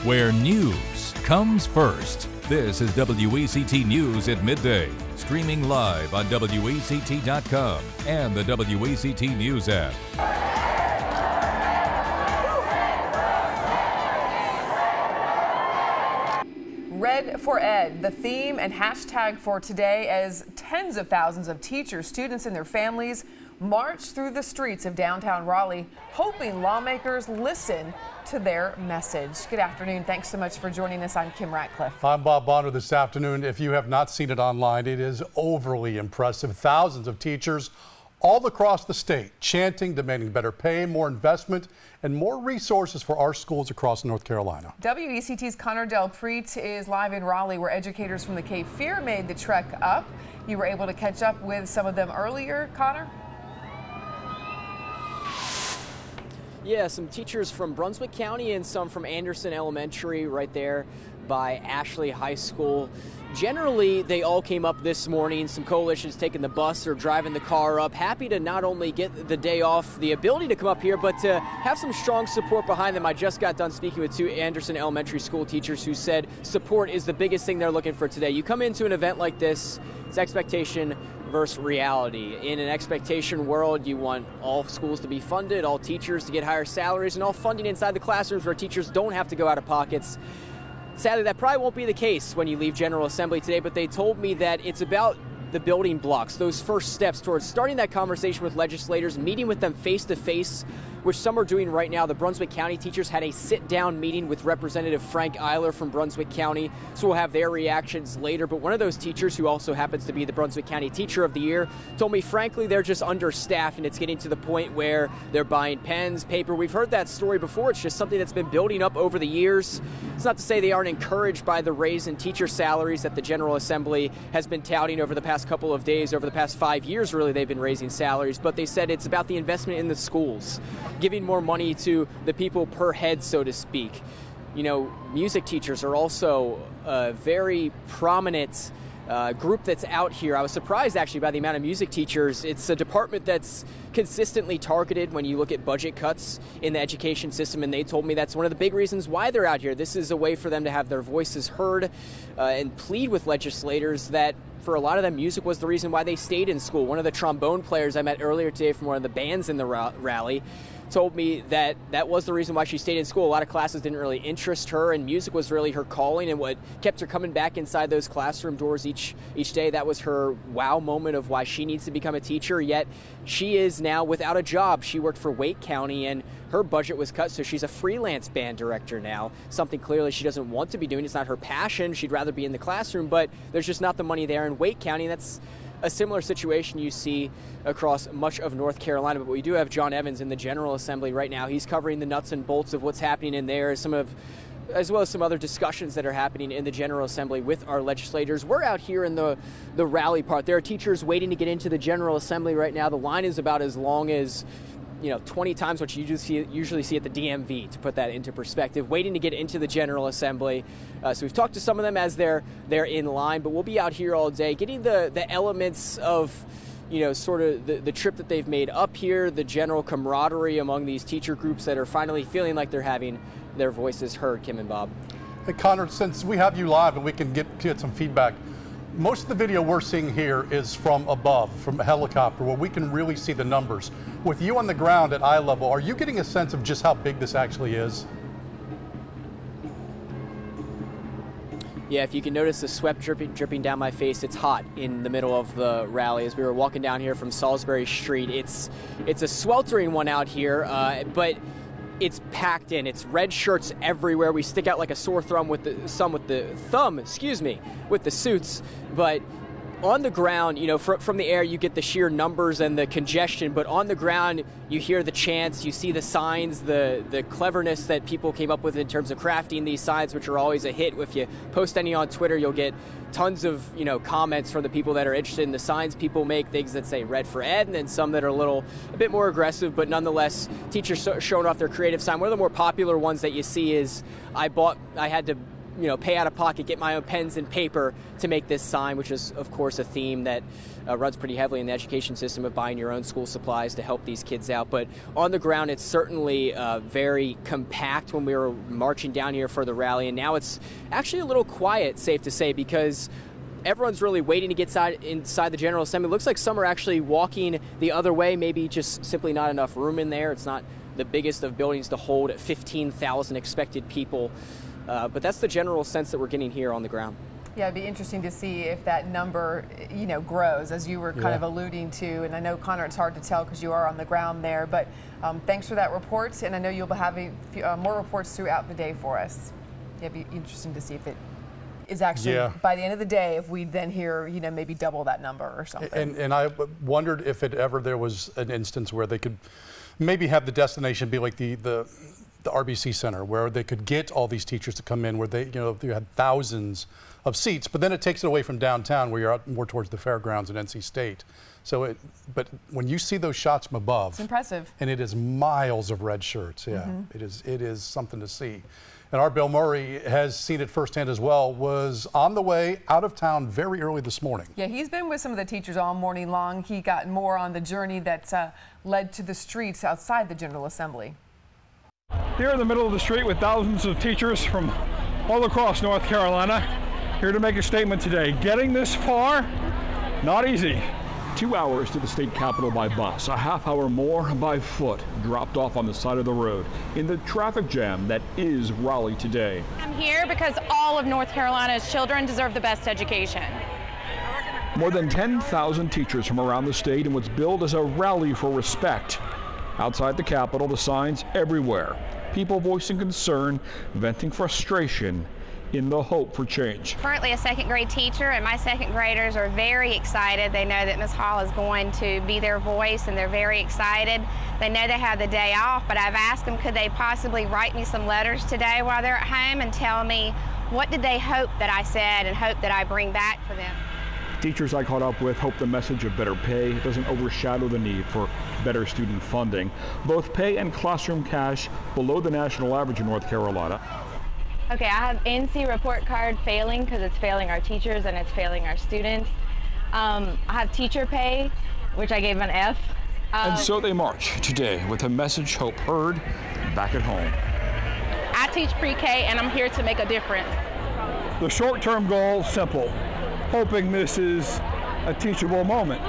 where news comes first. This is WECT News at midday, streaming live on WECT.com and the WECT News app. Red for Ed, the theme and hashtag for today, as tens of thousands of teachers, students, and their families march through the streets of downtown Raleigh, hoping lawmakers listen to their message. Good afternoon. Thanks so much for joining us. I'm Kim Ratcliffe. I'm Bob Bonner this afternoon. If you have not seen it online, it is overly impressive. Thousands of teachers all across the state chanting, demanding better pay, more investment, and more resources for our schools across North Carolina. WECT's Connor Del Preet is live in Raleigh, where educators from the Cape Fear made the trek up. You were able to catch up with some of them earlier, Connor? Yeah, some teachers from Brunswick County and some from Anderson Elementary right there by Ashley High School. Generally, they all came up this morning. Some coalitions taking the bus or driving the car up. Happy to not only get the day off, the ability to come up here, but to have some strong support behind them. I just got done speaking with two Anderson Elementary school teachers who said support is the biggest thing they're looking for today. You come into an event like this, it's expectation versus reality. In an expectation world, you want all schools to be funded, all teachers to get higher salaries, and all funding inside the classrooms where teachers don't have to go out of pockets. Sadly, that probably won't be the case when you leave General Assembly today, but they told me that it's about the building blocks, those first steps towards starting that conversation with legislators, meeting with them face to face, which some are doing right now. The Brunswick County teachers had a sit-down meeting with Representative Frank Eiler from Brunswick County, so we'll have their reactions later. But one of those teachers, who also happens to be the Brunswick County Teacher of the Year, told me, frankly, they're just understaffed, and it's getting to the point where they're buying pens, paper. We've heard that story before. It's just something that's been building up over the years. It's not to say they aren't encouraged by the raise in teacher salaries that the General Assembly has been touting over the past couple of days. Over the past 5 years, really, they've been raising salaries, but they said it's about the investment in the schools, giving more money to the people per head, so to speak. You know, music teachers are also a very prominent group that's out here. I was surprised actually by the amount of music teachers. It's a department that's consistently targeted when you look at budget cuts in the education system, and they told me that's one of the big reasons why they're out here. This is a way for them to have their voices heard and plead with legislators that for a lot of them, music was the reason why they stayed in school. One of the trombone players I met earlier today from one of the bands in the rally told me that that was the reason why she stayed in school. A lot of classes didn't really interest her, and music was really her calling and what kept her coming back inside those classroom doors each day. That was her wow moment of why she needs to become a teacher, yet she is now without a job. She worked for Wake County, and her budget was cut, so she's a freelance band director now, something clearly she doesn't want to be doing. It's not her passion. She'd rather be in the classroom, but there's just not the money there in Wake County. That's a similar situation you see across much of North Carolina. But we do have John Evans in the General Assembly right now. He's covering the nuts and bolts of what's happening in there, as well as some other discussions that are happening in the General Assembly with our legislators. We're out here in the rally part. There are teachers waiting to get into the General Assembly right now. The line is about as long as 20 times what you usually see at the DMV, to put that into perspective, waiting to get into the General Assembly. So we've talked to some of them as they're in line, but we'll be out here all day getting the elements of sort of the trip that they've made up here, the general camaraderie among these teacher groups that are finally feeling like they're having their voices heard. Kim and Bob. Hey, Connor, since we have you live and we can get some feedback, most of the video we're seeing here is from above, from a helicopter, where we can really see the numbers. With you on the ground at eye level, are you getting a sense of just how big this actually is? Yeah, if you can notice the sweat dripping down my face, it's hot in the middle of the rally. As we were walking down here from Salisbury Street, it's a sweltering one out here, but it's packed in. It's red shirts everywhere. We stick out like a sore thumb with the suits, but on the ground, from the air, you get the sheer numbers and the congestion, but on the ground, you hear the chants, you see the signs, the cleverness that people came up with in terms of crafting these signs, which are always a hit. If you post any on Twitter, you'll get tons of, comments from the people that are interested in the signs people make, things that say Red for Ed, and then some that are a bit more aggressive, but nonetheless, teachers showing off their creative sign. One of the more popular ones that you see is, I had to pay out of pocket, get my own pens and paper to make this sign, which is, of course, a theme that runs pretty heavily in the education system of buying your own school supplies to help these kids out. But on the ground, it's certainly very compact when we were marching down here for the rally, and now it's actually a little quiet, safe to say, because everyone's really waiting to get inside the General Assembly. It looks like some are actually walking the other way, maybe just simply not enough room in there. It's not the biggest of buildings to hold 15,000 expected people. But that's the general sense that we're getting here on the ground. Yeah, it'd be interesting to see if that number, grows, as you were kind of alluding to. And I know, Connor, it's hard to tell because you are on the ground there. But thanks for that report. And I know you'll be having more reports throughout the day for us. It'd be interesting to see if it is actually, by the end of the day, if we then hear, maybe double that number or something. And I wondered if there was an instance where they could maybe have the destination be like the RBC Center, where they could get all these teachers to come in, where they had thousands of seats, but then it takes it away from downtown where you're out more towards the fairgrounds and NC State. So but when you see those shots from above, it's impressive. And it is miles of red shirts. Yeah, it is something to see. And our Bill Murray has seen it firsthand as well, was on the way out of town very early this morning. Yeah, he's been with some of the teachers all morning long. He got more on the journey that led to the streets outside the General Assembly. Here in the middle of the street with thousands of teachers from all across North Carolina, here to make a statement today. Getting this far, not easy. 2 hours to the state capitol by bus, a half hour more by foot, dropped off on the side of the road in the traffic jam that is Raleigh today. I'm here because all of North Carolina's children deserve the best education. More than 10,000 teachers from around the state in what's billed as a rally for respect. Outside the Capitol, the signs everywhere. People voicing concern, venting frustration in the hope for change. Currently a second grade teacher, and my second graders are very excited. They know that Ms. Hall is going to be their voice, and they're very excited. They know they have the day off, but I've asked them, could they possibly write me some letters today while they're at home and tell me what did they hope that I said and hope that I bring back for them. Teachers I caught up with hope the message of better pay doesn't overshadow the need for better student funding. Both pay and classroom cash below the national average in North Carolina. Okay, I have NC report card failing because it's failing our teachers and it's failing our students. I have teacher pay, which I gave an F. And so they march today with a message hope heard back at home. I teach pre-K and I'm here to make a difference. The short-term goal, simple. Hoping this is a teachable moment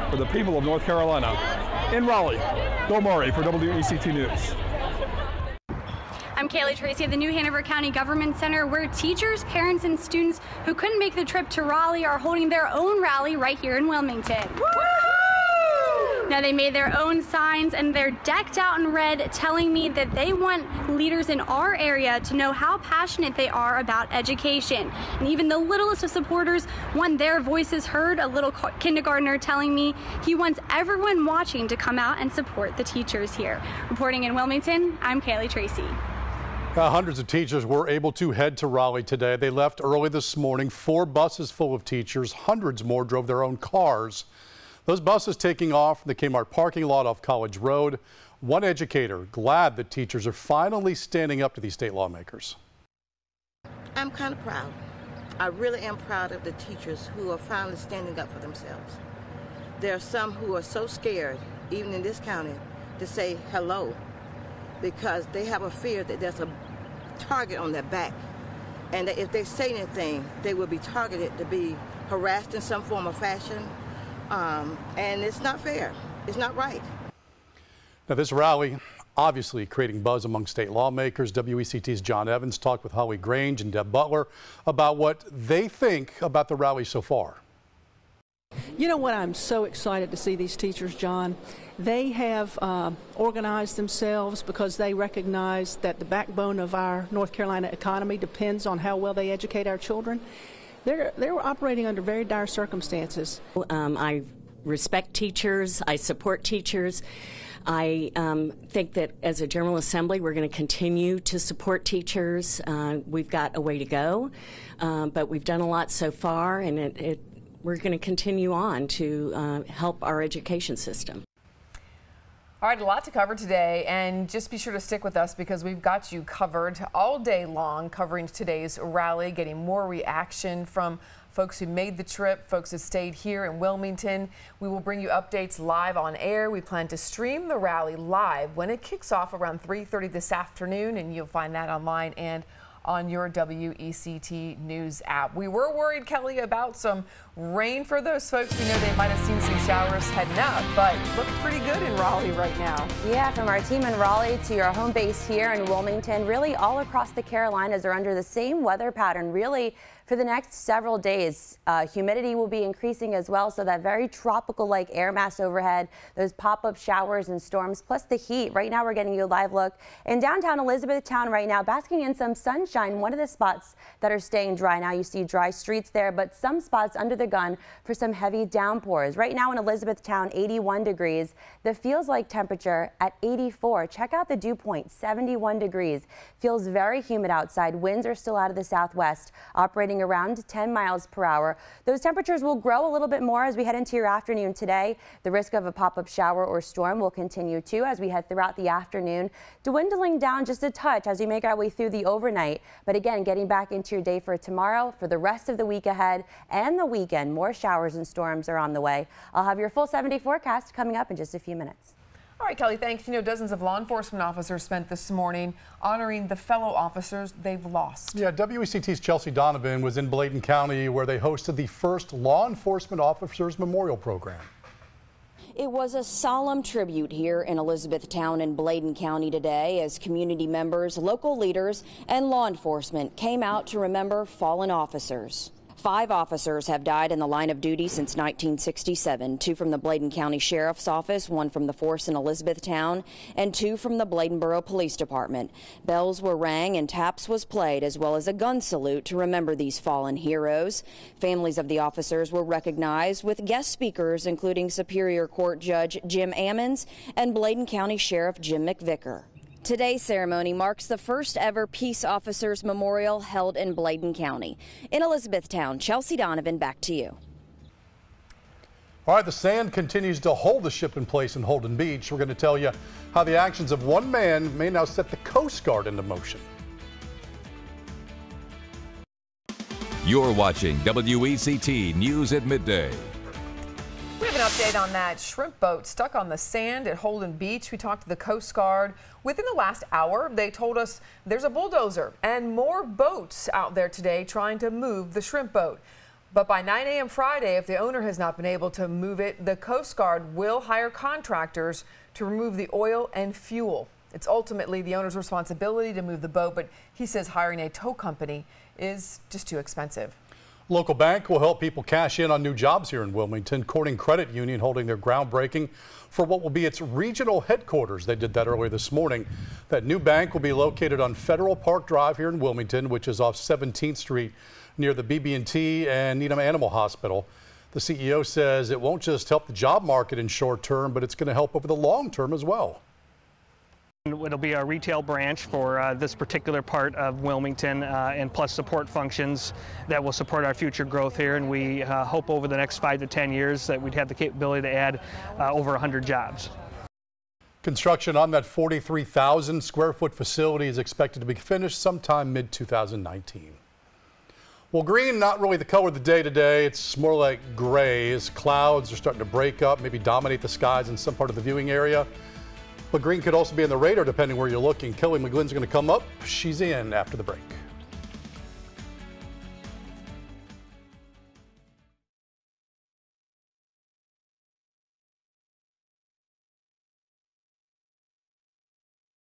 for the people of North Carolina. In Raleigh, Bill Murray for WECT News. I'm Kaylee Tracy at the New Hanover County Government Center, where teachers, parents, and students who couldn't make the trip to Raleigh are holding their own rally right here in Wilmington. Woo-hoo! Now, they made their own signs, and they're decked out in red, telling me that they want leaders in our area to know how passionate they are about education. And even the littlest of supporters want their voices heard. A little kindergartner telling me he wants everyone watching to come out and support the teachers here. Reporting in Wilmington, I'm Kaylee Tracy. Hundreds of teachers were able to head to Raleigh today. They left early this morning, 4 buses full of teachers. Hundreds more drove their own cars. Those buses taking off from the Kmart parking lot off College Road. One educator glad that teachers are finally standing up to these state lawmakers. I'm kind of proud. I really am proud of the teachers who are finally standing up for themselves. There are some who are so scared, even in this county, to say hello, because they have a fear that there's a target on their back, and that if they say anything, they will be targeted to be harassed in some form or fashion, and it's not fair. It's not right. Now, this rally obviously creating buzz among state lawmakers. WECT's John Evans talked with Holly Grange and Deb Butler about what they think about the rally so far. You know what, I'm so excited to see these teachers, John. They have organized themselves because they recognize that the backbone of our North Carolina economy depends on how well they educate our children. They're operating under very dire circumstances. I respect teachers. I support teachers. I think that as a General Assembly, we're going to continue to support teachers. We've got a way to go, but we've done a lot so far, and we're going to continue on to help our education system. All right, a lot to cover today, and just be sure to stick with us because we've got you covered all day long, covering today's rally, getting more reaction from folks who made the trip, folks who stayed here in Wilmington. We will bring you updates live on air. We plan to stream the rally live when it kicks off around 3:30 this afternoon, and you'll find that online and on your WECT News app. We were worried, Kelly, about some rain for those folks. We know they might have seen some showers heading up, but look pretty good in Raleigh right now. Yeah, from our team in Raleigh to your home base here in Wilmington, really all across the Carolinas are under the same weather pattern, really for the next several days. Humidity will be increasing as well, so that very tropical-like air mass overhead, those pop-up showers and storms, plus the heat. Right now we're getting you a live look in downtown Elizabethtown right now, basking in some sunshine. One of the spots that are staying dry now, you see dry streets there, but some spots under the gun for some heavy downpours. Right now in Elizabethtown, 81 degrees. The feels like temperature at 84. Check out the dew point, 71 degrees. Feels very humid outside. Winds are still out of the southwest, operating around 10 miles per hour. Those temperatures will grow a little bit more as we head into your afternoon today. The risk of a pop-up shower or storm will continue too as we head throughout the afternoon, dwindling down just a touch as we make our way through the overnight. But again, getting back into your day for tomorrow, for the rest of the week ahead and the weekend, more showers and storms are on the way. I'll have your full 7-day forecast coming up in just a few minutes. All right, Kelly, thanks. You know, dozens of law enforcement officers spent this morning honoring the fellow officers they've lost. Yeah, WECT's Chelsea Donovan was in Bladen County where they hosted the first Law Enforcement Officers Memorial Program. It was a solemn tribute here in Elizabethtown and Bladen County today as community members, local leaders, and law enforcement came out to remember fallen officers. 5 officers have died in the line of duty since 1967, 2 from the Bladen County Sheriff's Office, 1 from the force in Elizabethtown, and 2 from the Bladenboro Police Department. Bells were rang and taps was played, as well as a gun salute to remember these fallen heroes. Families of the officers were recognized with guest speakers, including Superior Court Judge Jim Ammons and Bladen County Sheriff Jim McVicker. Today's ceremony marks the first ever Peace Officers Memorial held in Bladen County. In Elizabethtown, Chelsea Donovan, back to you. All right, the sand continues to hold the ship in place in Holden Beach. We're going to tell you how the actions of one man may now set the Coast Guard into motion. You're watching WECT News at Midday. We have an update on that shrimp boat stuck on the sand at Holden Beach. We talked to the Coast Guard. Within the last hour, they told us there's a bulldozer and more boats out there today trying to move the shrimp boat. But by 9 a.m. Friday, if the owner has not been able to move it, the Coast Guard will hire contractors to remove the oil and fuel. It's ultimately the owner's responsibility to move the boat, but he says hiring a tow company is just too expensive. Local bank will help people cash in on new jobs here in Wilmington. Corning Credit Union holding their groundbreaking for what will be its regional headquarters. They did that earlier this morning. That new bank will be located on Federal Park Drive here in Wilmington, which is off 17th Street near the BB&T and Needham Animal Hospital. The CEO says it won't just help the job market in short term, but it's going to help over the long term as well. It'll be a retail branch for this particular part of Wilmington and plus support functions that will support our future growth here. And we hope over the next 5 to 10 years that we'd have the capability to add over 100 jobs. Construction on that 43,000 square foot facility is expected to be finished sometime mid-2019. Well, green, not really the color of the day today. It's more like gray as clouds are starting to break up, maybe dominate the skies in some part of the viewing area. But green could also be in the radar depending where you're looking. Kelly McGlynn's going to come up. She's in after the break.